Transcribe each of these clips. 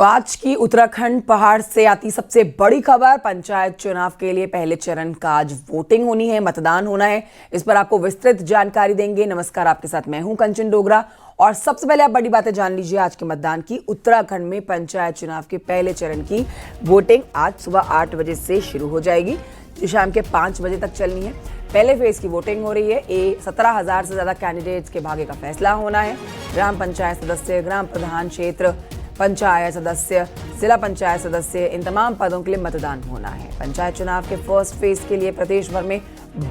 तो आज की उत्तराखंड पहाड़ से आती सबसे बड़ी खबर, पंचायत चुनाव के लिए पहले चरण का आज वोटिंग होनी है, मतदान होना है। इस पर आपको विस्तृत जानकारी देंगे। नमस्कार, आपके साथ मैं हूं कंचन डोगरा और सबसे पहले आप बड़ी बातें जान लीजिए आज के मतदान की। उत्तराखंड में पंचायत चुनाव के पहले चरण की वोटिंग आज सुबह 8 बजे से शुरू हो जाएगी, जो शाम के 5 बजे तक चलनी है। पहले फेज की वोटिंग हो रही है। 17,000 से ज्यादा कैंडिडेट्स के भाग्य का फैसला होना है। ग्राम पंचायत सदस्य, ग्राम प्रधान, क्षेत्र पंचायत सदस्य, जिला पंचायत सदस्य, इन तमाम पदों के लिए मतदान होना है। पंचायत चुनाव के फर्स्ट फेज के लिए प्रदेश भर में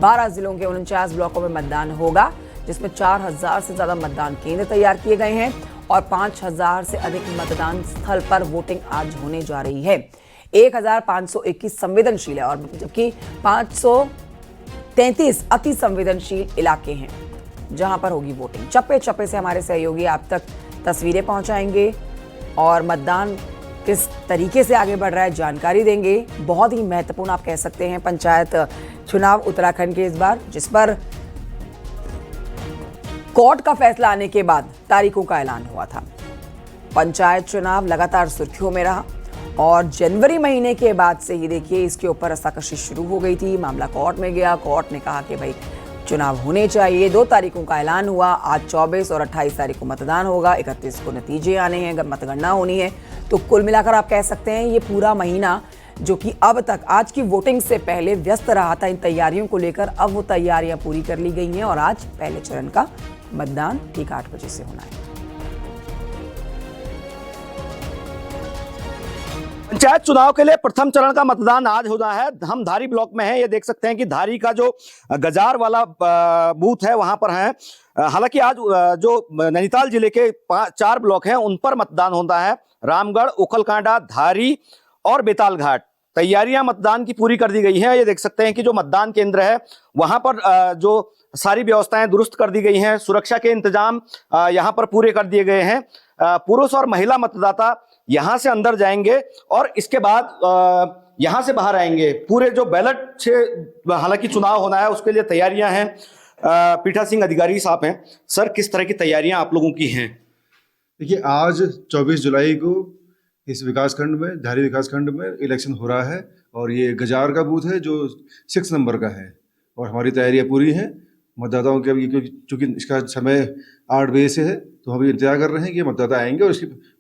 12 जिलों के 49 ब्लॉकों में मतदान होगा, जिसमें 4,000 से ज्यादा मतदान केंद्र तैयार किए गए हैं और 5,000 से अधिक मतदान स्थल पर वोटिंग आज होने जा रही है। 1,521 संवेदनशील है और जबकि 533 अति संवेदनशील इलाके हैं जहां पर होगी वोटिंग। चप्पे चप्पे से हमारे सहयोगी आप तक तस्वीरें पहुंचाएंगे और मतदान किस तरीके से आगे बढ़ रहा है जानकारी देंगे। बहुत ही महत्वपूर्ण आप कह सकते हैं पंचायत चुनाव उत्तराखंड के इस बार, जिस पर कोर्ट का फैसला आने के बाद तारीखों का ऐलान हुआ था। पंचायत चुनाव लगातार सुर्खियों में रहा और जनवरी महीने के बाद से ही देखिए इसके ऊपर रस्साकशी शुरू हो गई थी। मामला कोर्ट में गया, कोर्ट ने कहा कि भाई चुनाव होने चाहिए। 2 तारीखों का ऐलान हुआ। आज 24 और 28 तारीख को मतदान होगा, 31 को नतीजे आने हैं, मतगणना होनी है। तो कुल मिलाकर आप कह सकते हैं ये पूरा महीना जो कि अब तक आज की वोटिंग से पहले व्यस्त रहा था इन तैयारियों को लेकर, अब वो तैयारियां पूरी कर ली गई हैं और आज पहले चरण का मतदान ठीक 8 बजे से होना है। पंचायत चुनाव के लिए प्रथम चरण का मतदान आज होना है। हम धारी ब्लॉक में हैं, ये देख सकते हैं कि धारी का जो गजार वाला बूथ है वहां पर है। हालांकि आज जो नैनीताल जिले के 4 ब्लॉक हैं उन पर मतदान होता है। रामगढ़, उखलकांडा, धारी और बेताल घाट। तैयारियां मतदान की पूरी कर दी गई हैं। ये देख सकते हैं कि जो मतदान केंद्र है वहां पर जो सारी व्यवस्थाएं दुरुस्त कर दी गई हैं। सुरक्षा के इंतजाम यहाँ पर पूरे कर दिए गए हैं। पुरुष और महिला मतदाता यहां से अंदर जाएंगे और इसके बाद यहां से बाहर आएंगे। पूरे जो बैलेट से हालांकि चुनाव होना है उसके लिए तैयारियां हैं। पीठा सिंह अधिकारी साहब हैं। सर, किस तरह की तैयारियां आप लोगों की हैं? देखिए, आज 24 जुलाई को इस विकासखंड में, धारी विकासखंड में इलेक्शन हो रहा है और ये गजार का बूथ है जो 6 नंबर का है और हमारी तैयारियां पूरी हैं। मतदाताओं के चूँकि इसका समय 8 बजे से है तो हम इंतजार कर रहे हैं कि मतदाता आएंगे और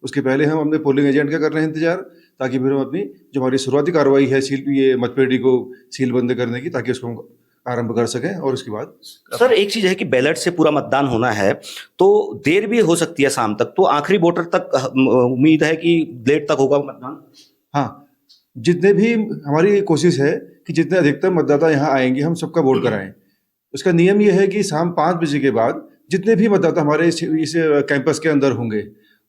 उसके पहले हम अपने पोलिंग एजेंट का कर रहे हैं इंतजार, ताकि फिर हम अपनी जो हमारी शुरुआती कार्रवाई है ये मतपेटी को सील बंद करने की, ताकि उसको हम आरंभ कर सकें। और उसके बाद सर, एक चीज है कि बैलेट से पूरा मतदान होना है तो देर भी हो सकती है शाम तक, तो आखिरी वोटर तक उम्मीद है कि लेट तक होगा मतदान। हाँ, जितने भी हमारी कोशिश है कि जितने अधिकतम मतदाता यहाँ आएंगे हम सबका वोट कराएं। उसका नियम यह है कि शाम 5 बजे के बाद जितने भी मतदाता हमारे इस कैंपस के अंदर होंगे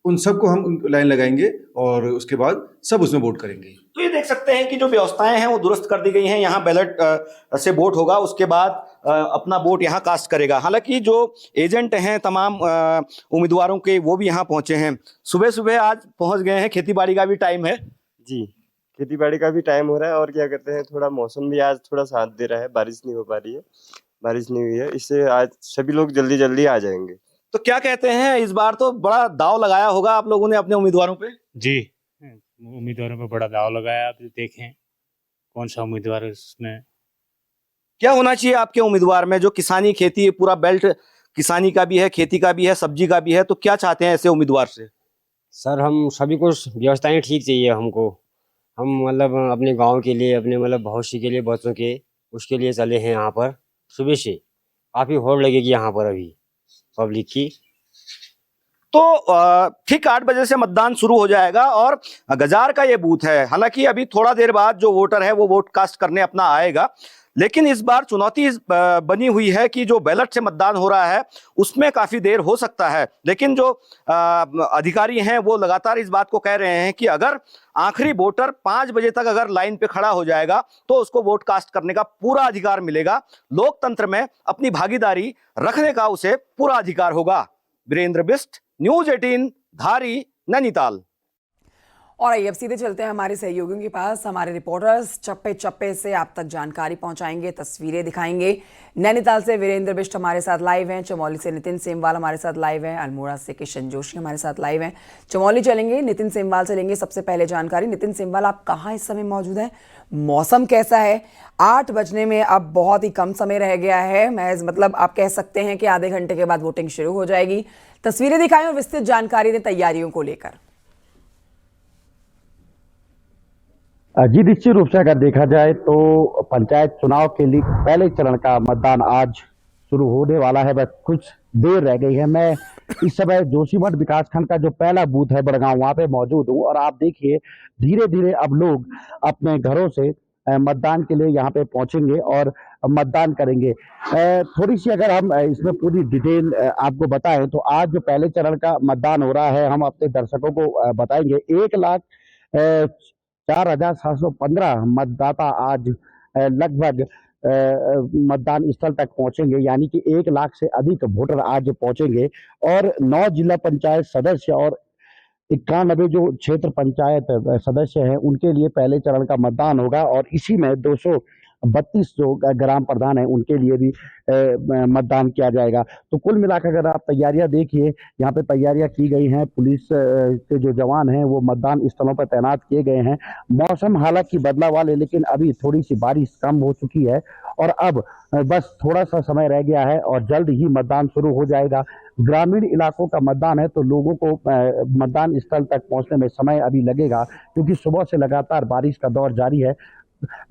उन सबको हम लाइन लगाएंगे और उसके बाद सब उसमें वोट करेंगे। तो ये देख सकते हैं कि जो व्यवस्थाएं हैं वो दुरुस्त कर दी गई हैं। यहाँ बैलेट से वोट होगा, उसके बाद अपना वोट यहाँ कास्ट करेगा। हालांकि जो एजेंट हैं तमाम उम्मीदवारों के वो भी यहाँ पहुंचे हैं। सुबह सुबह आज पहुंच गए हैं। खेती बाड़ी का भी टाइम है जी, खेती बाड़ी का भी टाइम हो रहा है और क्या कहते हैं, थोड़ा मौसम भी आज थोड़ा साथ दे रहा है। बारिश नहीं हो पा रही है, बारिश नहीं हुई है, इससे आज सभी लोग जल्दी जल्दी आ जाएंगे। तो क्या कहते हैं, इस बार तो बड़ा दाव लगाया होगा आप लोगों ने अपने उम्मीदवारों पे? जी, उम्मीदवारों पे बड़ा दाव लगाया। आप देखें कौन सा उम्मीदवार है उसमें। क्या होना चाहिए आपके उम्मीदवार में? जो किसानी, खेती, पूरा बेल्ट किसानी का भी है, खेती का भी है, सब्जी का भी है, तो क्या चाहते हैं ऐसे उम्मीदवार से? सर, हम सभी को व्यवस्थाएं ठीक चाहिए हमको। हम मतलब अपने गांव के लिए, अपने मतलब भविष्य के लिए, बच्चों के, उसके लिए चले हैं यहाँ पर। सुबह से काफी होड़ लगेगी यहाँ पर अभी पब्लिक की। तो ठीक 8 बजे से मतदान शुरू हो जाएगा और गजार का ये बूथ है। हालांकि अभी थोड़ा देर बाद जो वोटर है वो वोट कास्ट करने अपना आएगा, लेकिन इस बार चुनौती बनी हुई है कि जो बैलेट से मतदान हो रहा है उसमें काफी देर हो सकता है। लेकिन जो अधिकारी हैं वो लगातार इस बात को कह रहे हैं कि अगर आखिरी वोटर 5 बजे तक अगर लाइन पे खड़ा हो जाएगा तो उसको वोट कास्ट करने का पूरा अधिकार मिलेगा। लोकतंत्र में अपनी भागीदारी रखने का उसे पूरा अधिकार होगा। वीरेंद्र बिष्ट, न्यूज़ 18, धारी, नैनीताल। और आइए अब सीधे चलते हैं हमारे सहयोगियों के पास। हमारे रिपोर्टर्स चप्पे चप्पे से आप तक जानकारी पहुंचाएंगे, तस्वीरें दिखाएंगे। नैनीताल से वीरेंद्र बिष्ट हमारे साथ लाइव हैं, चमोली से नितिन सेमवाल हमारे साथ लाइव हैं, अल्मोड़ा से किशन जोशी हमारे साथ लाइव हैं। चमोली चलेंगे, नितिन सेमवाल से लेंगे सबसे पहले जानकारी। नितिन सेमवाल, आप कहाँ इस समय मौजूद हैं? मौसम कैसा है? 8 बजने में अब बहुत ही कम समय रह गया है, महज मतलब आप कह सकते हैं कि आधे घंटे के बाद वोटिंग शुरू हो जाएगी। तस्वीरें दिखाएं और विस्तृत जानकारी दें तैयारियों को लेकर। जी, निश्चित रूप से अगर देखा जाए तो पंचायत चुनाव के लिए पहले चरण का मतदान आज शुरू होने वाला है। बस कुछ देर रह गई है। मैं इस समय जोशीमठ विकासखंड का जो पहला बूथ है बड़गांव, वहां पे मौजूद हूँ और आप देखिए धीरे धीरे अब लोग अपने घरों से मतदान के लिए यहाँ पे पहुंचेंगे और मतदान करेंगे। थोड़ी सी अगर हम इसमें पूरी डिटेल आपको बताएं तो आज जो पहले चरण का मतदान हो रहा है, हम अपने दर्शकों को बताएंगे। 1,04,715 मतदाता आज लगभग मतदान स्थल तक पहुंचेंगे, यानी कि 1 लाख से अधिक वोटर आज पहुंचेंगे और 9 जिला पंचायत सदस्य और 91 जो क्षेत्र पंचायत सदस्य हैं उनके लिए पहले चरण का मतदान होगा और इसी में 232 जो ग्राम प्रधान हैं उनके लिए भी मतदान किया जाएगा। तो कुल मिलाकर अगर आप तैयारियां देखिए, यहाँ पे तैयारियां की गई हैं। पुलिस के जो जवान हैं वो मतदान स्थलों पर तैनात किए गए हैं। मौसम हालांकि बदलाव वाले, लेकिन अभी थोड़ी सी बारिश कम हो चुकी है और अब बस थोड़ा सा समय रह गया है और जल्द ही मतदान शुरू हो जाएगा। ग्रामीण इलाकों का मतदान है तो लोगों को मतदान स्थल तक पहुंचने में समय अभी लगेगा, क्योंकि सुबह से लगातार बारिश का दौर जारी है।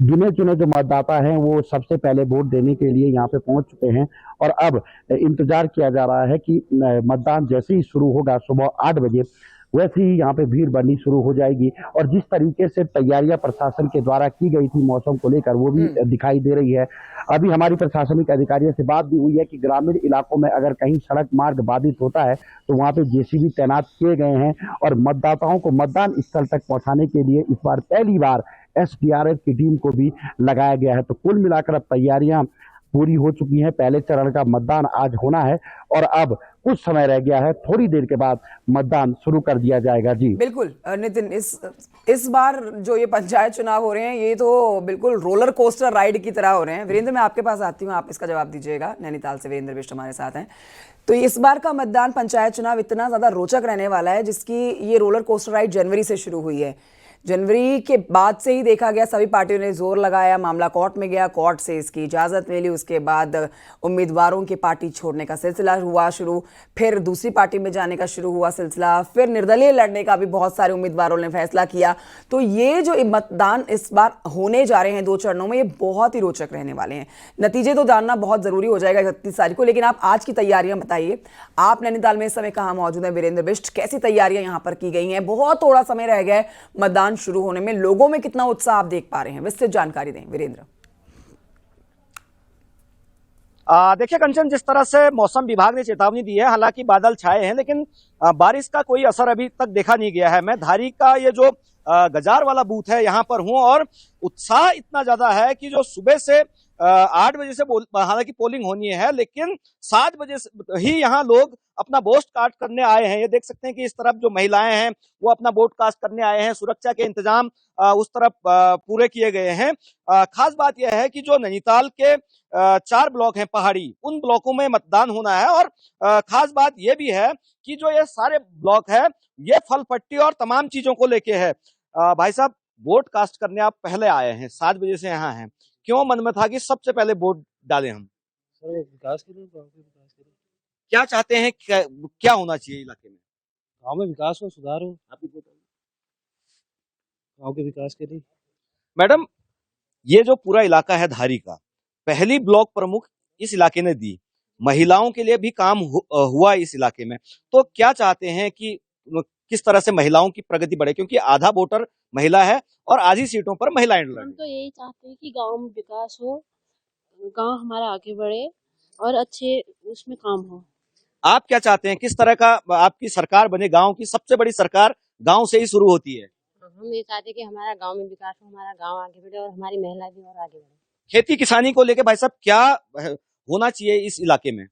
गिने चुने जो मतदाता हैं वो सबसे पहले वोट देने के लिए यहाँ पे पहुंच चुके हैं और अब इंतजार किया जा रहा है कि मतदान जैसे ही शुरू होगा सुबह 8 बजे, वैसे ही यहाँ पे भीड़ बननी शुरू हो जाएगी। और जिस तरीके से तैयारियां प्रशासन के द्वारा की गई थी मौसम को लेकर, वो भी दिखाई दे रही है। अभी हमारी प्रशासनिक अधिकारियों से बात भी हुई है कि ग्रामीण इलाकों में अगर कहीं सड़क मार्ग बाधित होता है तो वहाँ पे जेसीबी तैनात किए गए हैं और मतदाताओं को मतदान स्थल तक पहुँचाने के लिए इस बार पहली बार एसडीआरएफ की टीम को भी लगाया गया है। तो कुल मिलाकर अब तैयारियां पूरी हो चुकी हैं। पहले चरण का मतदान आज होना है और अब कुछ समय रह गया है, थोड़ी देर के बाद मतदान शुरू कर दिया जाएगा। जी बिल्कुल नितिन, इस बार जो ये पंचायत चुनाव हो रहे हैं ये तो बिल्कुल रोलर कोस्टर राइड की तरह हो रहे हैं। वीरेंद्र, मैं आपके पास आती हूँ, आप इसका जवाब दीजिएगा। नैनीताल से वीरेंद्र बिष्ट हमारे साथ हैं। तो इस बार का मतदान पंचायत चुनाव इतना ज्यादा रोचक रहने वाला है जिसकी ये रोलर कोस्टर राइड जनवरी से शुरू हुई है। जनवरी के बाद से ही देखा गया, सभी पार्टियों ने जोर लगाया, मामला कोर्ट में गया, कोर्ट से इसकी इजाज़त मिली, उसके बाद उम्मीदवारों की पार्टी छोड़ने का सिलसिला हुआ शुरू, फिर दूसरी पार्टी में जाने का शुरू हुआ सिलसिला, फिर निर्दलीय लड़ने का भी बहुत सारे उम्मीदवारों ने फैसला किया। तो ये जो मतदान इस बार होने जा रहे हैं 2 चरणों में, ये बहुत ही रोचक रहने वाले हैं। नतीजे तो जानना बहुत ज़रूरी हो जाएगा 31 तारीख को, लेकिन आप आज की तैयारियां बताइए। आप नैनीताल में इस समय कहाँ मौजूद हैं वीरेंद्र बिष्ट? कैसी तैयारियां यहाँ पर की गई हैं? बहुत थोड़ा समय रह गया है मतदान शुरू होने में, लोगों में कितना उत्साह आप देख पा रहे हैं? विस्तृत जानकारी दें वीरेंद्र। देखिए कंचन, जिस तरह से मौसम विभाग ने चेतावनी दी है, हालांकि बादल छाए हैं लेकिन बारिश का कोई असर अभी तक देखा नहीं गया है। मैं धारी का ये जो गजार वाला बूथ है यहाँ पर हूँ और उत्साह इतना ज्यादा है कि जो सुबह से 8 बजे से हालांकि पोलिंग होनी है, लेकिन 7 बजे ही यहाँ लोग अपना वोट कास्ट करने आए हैं। ये देख सकते हैं कि इस तरफ जो महिलाएं हैं वो अपना वोट कास्ट करने आए हैं। सुरक्षा के इंतजाम उस तरफ पूरे किए गए हैं। खास बात यह है कि जो नैनीताल के 4 ब्लॉक हैं पहाड़ी, उन ब्लॉकों में मतदान होना है और खास बात यह भी है कि जो ये सारे ब्लॉक है ये फल पट्टी और तमाम चीजों को लेके है। भाई साहब, वोट कास्ट करने आप पहले आए हैं, 7 बजे से यहाँ हैं, क्यों मन में था कि सबसे पहले वोट डालें हम? सर विकास करें, गाँव के विकास करें। क्या चाहते हैं, क्या होना चाहिए इलाके में? गाँव में विकास हो, सुधार हो, आप ही बताइए। गाँव के विकास के लिए। मैडम, ये जो पूरा इलाका है धारी का, पहली ब्लॉक प्रमुख इस इलाके ने दी, महिलाओं के लिए भी काम हुआ इस इलाके में, तो क्या चाहते हैं कि किस तरह से महिलाओं की प्रगति बढ़े, क्योंकि आधा वोटर महिला है और आधी सीटों पर महिलाएं लड़ रही हैं। हम तो यही चाहते हैं कि गांव में विकास हो, गांव हमारा आगे बढ़े और अच्छे उसमें काम हो। आप क्या चाहते हैं, किस तरह का आपकी सरकार बने? गांव की सबसे बड़ी सरकार गांव से ही शुरू होती है। हम ये चाहते हैं कि हमारा गांव में विकास हो, हमारा गांव आगे बढ़े और हमारी महिला भी और आगे बढ़े। खेती किसानी को लेके भाई साहब क्या होना चाहिए इस इलाके में?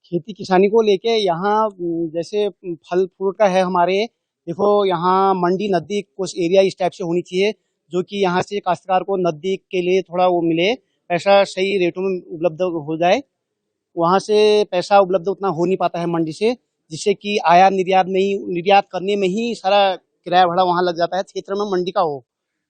खेती किसानी को लेके यहाँ जैसे फल फ्रूट का है हमारे, देखो यहाँ मंडी नज़दीक कुछ एरिया इस टाइप से होनी चाहिए जो कि यहाँ से काश्तकार को नज़दीक के लिए थोड़ा वो मिले, पैसा सही रेटों में उपलब्ध हो जाए। वहाँ से पैसा उपलब्ध उतना हो नहीं पाता है मंडी से, जिससे कि आयात निर्यात करने में ही सारा किराया भाड़ा वहाँ लग जाता है, क्षेत्र में मंडी का हो।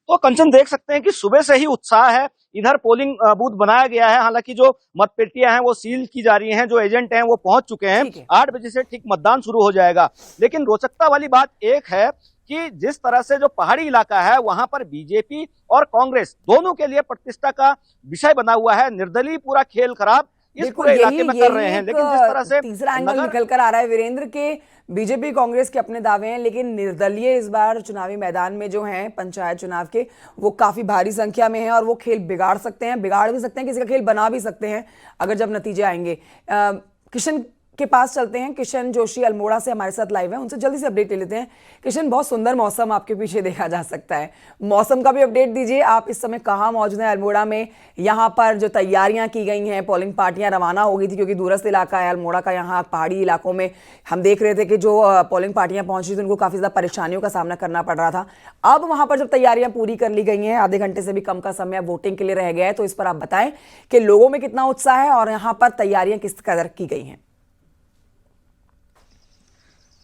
तो कंचन देख सकते हैं कि सुबह से ही उत्साह है। इधर पोलिंग बूथ बनाया गया है, हालांकि जो मतपेटियां हैं वो सील की जा रही हैं, जो एजेंट हैं वो पहुंच चुके हैं। ठीक है। 8 बजे से ठीक मतदान शुरू हो जाएगा। लेकिन रोचकता वाली बात एक है कि जिस तरह से जो पहाड़ी इलाका है वहां पर बीजेपी और कांग्रेस दोनों के लिए प्रतिष्ठा का विषय बना हुआ है। निर्दलीय पूरा खेल खराब इस बिल्कुल पूरे इलाके में कर रहे यही हैं। एक लेकिन जिस तरह से तीसरा एंगल निकल कर आ रहा है वीरेंद्र के, बीजेपी कांग्रेस के अपने दावे हैं, लेकिन निर्दलीय इस बार चुनावी मैदान में जो हैं पंचायत चुनाव के, वो काफी भारी संख्या में हैं और वो खेल बिगाड़ सकते हैं, बिगाड़ भी सकते हैं, किसी का खेल बना भी सकते हैं अगर जब नतीजे आएंगे। किशन के पास चलते हैं। किशन जोशी अल्मोड़ा से हमारे साथ लाइव है, उनसे जल्दी से अपडेट ले लेते हैं। किशन, बहुत सुंदर मौसम आपके पीछे देखा जा सकता है, मौसम का भी अपडेट दीजिए। आप इस समय कहाँ मौजूद हैं अल्मोड़ा में? यहाँ पर जो तैयारियां की गई हैं, पोलिंग पार्टियां रवाना हो गई थी क्योंकि दूरस्थ इलाका है अल्मोड़ा का, यहाँ पहाड़ी इलाकों में हम देख रहे थे कि जो पोलिंग पार्टियां पहुंची थी उनको काफी ज्यादा परेशानियों का सामना करना पड़ रहा था। अब वहां पर जब तैयारियां पूरी कर ली गई हैं, आधे घंटे से भी कम का समय वोटिंग के लिए रह गया है, तो इस पर आप बताएं कि लोगों में कितना उत्साह है और यहाँ पर तैयारियां किस कदर की गई हैं?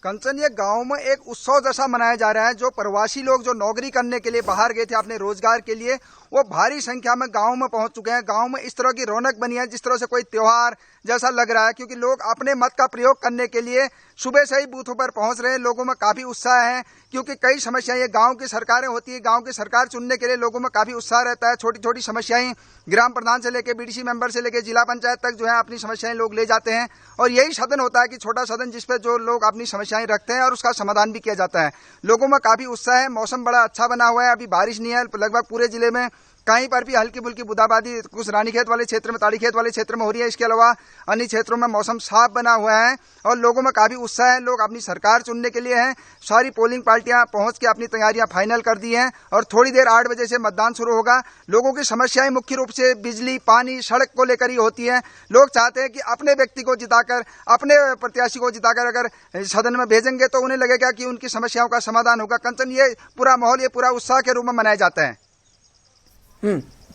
कंचन, ये गांव में एक उत्सव जैसा मनाया जा रहा है। जो प्रवासी लोग जो नौकरी करने के लिए बाहर गए थे अपने रोजगार के लिए, वो भारी संख्या में गांव में पहुंच चुके हैं। गांव में इस तरह की रौनक बनी है जिस तरह से कोई त्योहार जैसा लग रहा है, क्योंकि लोग अपने मत का प्रयोग करने के लिए सुबह से ही बूथों पर पहुंच रहे हैं। लोगों में काफी उत्साह है क्योंकि कई समस्याएं, ये गांव की सरकारें होती है, गांव की सरकार चुनने के लिए लोगों में काफी उत्साह रहता है। छोटी छोटी समस्याएं ग्राम प्रधान से लेकर बीडीसी मेंबर से लेकर जिला पंचायत तक जो है अपनी समस्याएं लोग ले जाते हैं, और यही सदन होता है कि छोटा सदन जिसपे जो लोग अपनी समस्याएं रखते हैं और उसका समाधान भी किया जाता है। लोगों में काफी उत्साह है। मौसम बड़ा अच्छा बना हुआ है, अभी बारिश नहीं है, लगभग पूरे जिले में कहीं पर भी हल्की फुल्की बूंदाबांदी कुछ रानीखेत वाले क्षेत्र में, ताड़ीखेत वाले क्षेत्र में हो रही है। इसके अलावा अन्य क्षेत्रों में मौसम साफ बना हुआ है और लोगों में काफी उत्साह है। लोग अपनी सरकार चुनने के लिए हैं। सारी पोलिंग पार्टियां पहुंच के अपनी तैयारियां फाइनल कर दी हैं और थोड़ी देर 8 बजे से मतदान शुरू होगा। लोगों की समस्याएं मुख्य रूप से बिजली, पानी, सड़क को लेकर ही होती है। लोग चाहते हैं कि अपने व्यक्ति को जिताकर, अपने प्रत्याशी को जिताकर अगर सदन में भेजेंगे तो उन्हें लगेगा कि उनकी समस्याओं का समाधान होगा। कंचन, ये पूरा माहौल, ये पूरा उत्साह के रूप में मनाया जाता है।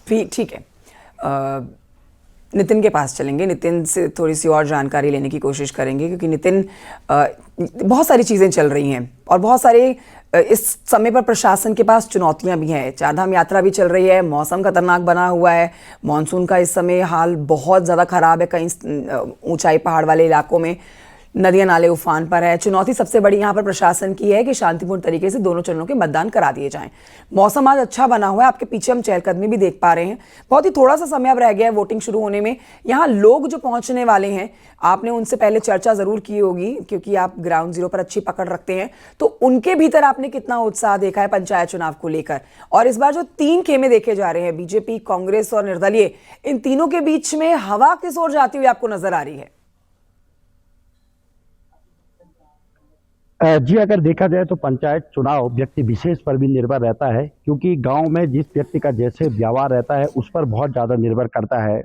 ठीक है, नितिन के पास चलेंगे, नितिन से थोड़ी सी और जानकारी लेने की कोशिश करेंगे क्योंकि नितिन, बहुत सारी चीज़ें चल रही हैं और बहुत सारे इस समय पर प्रशासन के पास चुनौतियां भी हैं। चारधाम यात्रा भी चल रही है, मौसम खतरनाक बना हुआ है, मानसून का इस समय हाल बहुत ज़्यादा ख़राब है, कहीं ऊंचाई पहाड़ वाले इलाकों में नदियां नाले उफान पर है। चुनौती सबसे बड़ी यहाँ पर प्रशासन की है कि शांतिपूर्ण तरीके से दोनों चरणों के मतदान करा दिए जाएं। मौसम आज अच्छा बना हुआ है, आपके पीछे हम चहलकदमी भी देख पा रहे हैं। बहुत ही थोड़ा सा समय अब रह गया है वोटिंग शुरू होने में। यहाँ लोग जो पहुंचने वाले हैं, आपने उनसे पहले चर्चा जरूर की होगी क्योंकि आप ग्राउंड जीरो पर अच्छी पकड़ रखते हैं, तो उनके भीतर आपने कितना उत्साह देखा है पंचायत चुनाव को लेकर? और इस बार जो 3 खेमे देखे जा रहे हैं, बीजेपी, कांग्रेस और निर्दलीय, इन तीनों के बीच में हवा किस ओर जाती हुई आपको नजर आ रही है? जी, अगर देखा जाए तो पंचायत चुनाव व्यक्ति विशेष पर भी निर्भर रहता है, क्योंकि गांव में जिस व्यक्ति का जैसे व्यवहार रहता है उस पर बहुत ज़्यादा निर्भर करता है।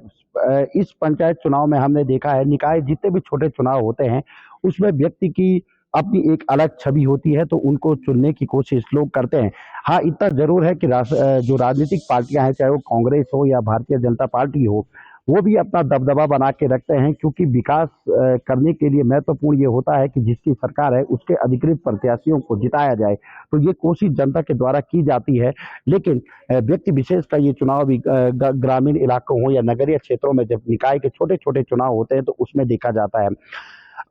इस पंचायत चुनाव में हमने देखा है, निकाय जितने भी छोटे चुनाव होते हैं उसमें व्यक्ति की अपनी एक अलग छवि होती है, तो उनको चुनने की कोशिश लोग करते हैं। हाँ, इतना जरूर है कि जो राजनीतिक पार्टियां हैं, चाहे वो कांग्रेस हो या भारतीय जनता पार्टी हो, वो भी अपना दबदबा बना के रखते हैं, क्योंकि विकास करने के लिए महत्वपूर्ण ये होता है कि जिसकी सरकार है उसके अधिकृत प्रत्याशियों को जिताया जाए। तो ये कोशिश जनता के द्वारा की जाती है, लेकिन व्यक्ति विशेष का ये चुनाव भी ग्रामीण इलाकों हो या नगरीय क्षेत्रों में जब निकाय के छोटे छोटे चुनाव होते हैं तो उसमें देखा जाता है।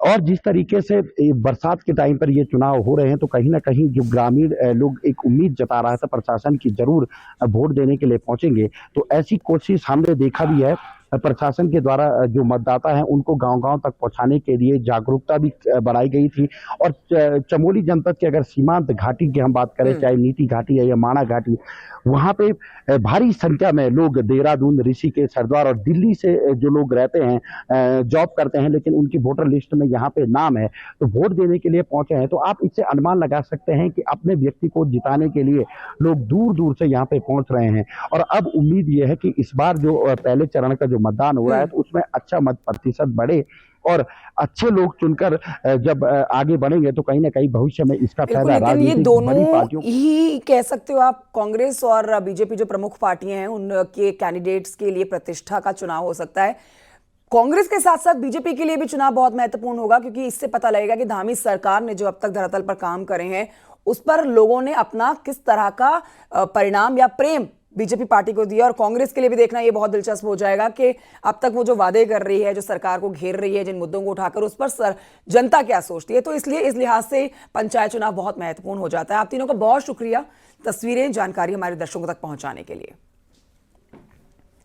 और जिस तरीके से बरसात के टाइम पर ये चुनाव हो रहे हैं, तो कहीं ना कहीं जो ग्रामीण लोग एक उम्मीद जता रहा था प्रशासन की जरूर वोट देने के लिए पहुंचेंगे, तो ऐसी कोशिश हमने देखा भी है। प्रशासन के द्वारा जो मतदाता हैं उनको गांव-गांव तक पहुंचाने के लिए जागरूकता भी बढ़ाई गई थी। और चमोली जनपद के अगर सीमांत घाटी की हम बात करें, चाहे नीति घाटी है या माणा घाटी, वहां पे भारी संख्या में लोग देहरादून, ऋषिकेश, हरिद्वार और दिल्ली से जो लोग रहते हैं, जॉब करते हैं, लेकिन उनकी वोटर लिस्ट में यहाँ पे नाम है, तो वोट देने के लिए पहुंचे हैं। तो आप इससे अनुमान लगा सकते हैं कि अपने व्यक्ति को जिताने के लिए लोग दूर दूर से यहाँ पे पहुंच रहे हैं। और अब उम्मीद ये है कि इस बार जो पहले चरण का जो मतदान हो रहा है तो उसमें अच्छा मत प्रतिशत बढ़े और अच्छे लोग चुनकर जब आगे बढ़ेंगे तो कहीं ना कहीं भविष्य में इसका बिल्कुल, फायदा लेकिन ये राजनीतिक दोनों बड़ी पार्टियों ही कह सकते हो आप, कांग्रेस और बीजेपी जो प्रमुख पार्टियां हैं उनके कैंडिडेट्स के लिए प्रतिष्ठा का चुनाव हो सकता है। कांग्रेस के साथ साथ बीजेपी के लिए भी चुनाव बहुत महत्वपूर्ण होगा, क्योंकि इससे पता लगेगा कि धामी सरकार ने जो अब तक धरातल पर काम करे हैं उस पर लोगों ने अपना किस तरह का परिणाम या प्रेम बीजेपी पार्टी को दिया। और कांग्रेस के लिए भी देखना ये बहुत दिलचस्प हो जाएगा कि अब तक वो जो वादे कर रही है, जो सरकार को घेर रही है, जिन मुद्दों को उठाकर उस पर जनता क्या सोचती है। तो इसलिए इस लिहाज से पंचायत चुनाव बहुत महत्वपूर्ण हो जाता है। आप तीनों का बहुत शुक्रिया तस्वीरें, जानकारी हमारे दर्शकों तक पहुंचाने के लिए।